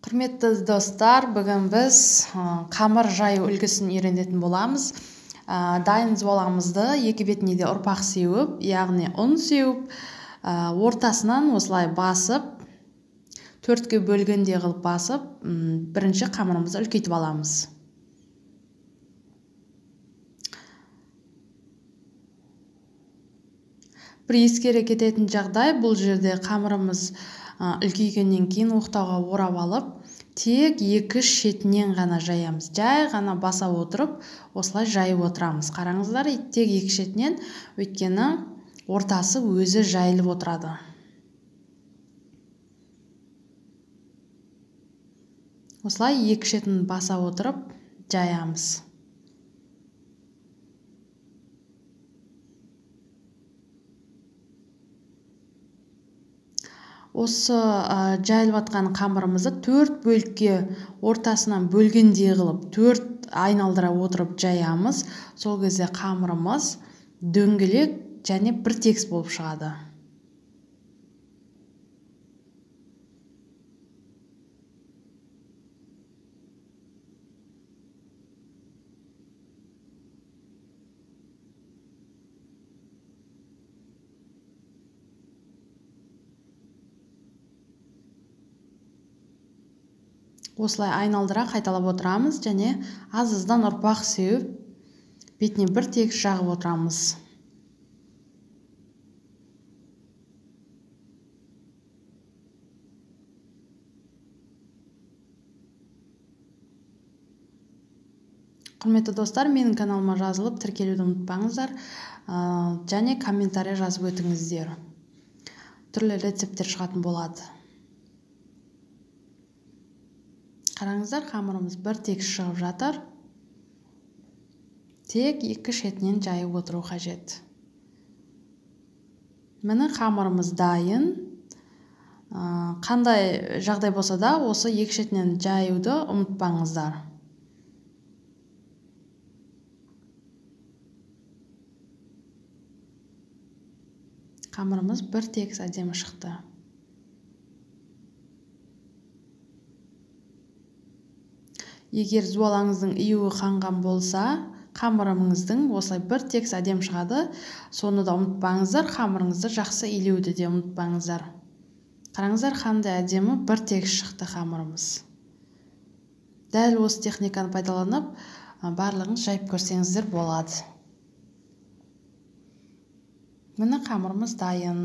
Құрметті достар, бүгін біз қамыр жаю үлгісін үйренетін боламыз. Дайын жуаламызды екі бетіне де ұрпақ сеуіп, яғни ұн сеуіп, ортасынан осылай басып, төртке бөлгенде қылып басып, бірінші қамырымызды үлкейтіп аламыз. Бір ескере кететін жағдай, бұл жерде қамырымыз үлкейгеннен кейін оқтауға орап алып, тек екі шетінен ғана жаямыз. Жай ғана баса отырып, осылай жайып отырамыз. Қараңыздар, тек екі шетінен, өйткені ортасы өзі жайылып отырады. Осылай екі шетін баса отырып жаямыз. Осы жайылып жатқан қамырымызды төрт бөлікке ортасынан бөлгендей қылып, төрт айналдыра отырып жаямыз. Сол кезде қамырымыз дөңгелек және бір тегіс болып шығады. Осылай айналдыра қайталап отырамыз және аз-аздан ұрпақ сеуіп, бетіне бір тегіс жағып отырамыз. Құрметті достар, менің каналыма жазылып, тіркелуді ұмытпаңыздар, және комментарий жазып өтіңіздер. Түрлі рецепттер шығатын болады. Қараңыздар, қамырымыз бір тегіс шығып жатыр. Тек екі шетінен жайып отыру қажет. Міне қамырымыз дайын. Қандай жағдай болса да, осы екі шетінен жаюды ұмытпаңыздар. Қамырымыз бір тегіс әдемі шықты. Егер жуалаңыздың июі қанған болса, қамырыңыздың осылай бір тегіс әдемі шығады. Соны да ұмытпаңыздар, қамырыңызды жақсы илеуді де ұмытпаңыздар. Қараңыздар, қандай әдемі бір тегіс шықты қамырымыз. Дәл осы техниканы пайдаланып, барлығыңыз жайып көрсеңіздер болады. Міне қамырымыз дайын.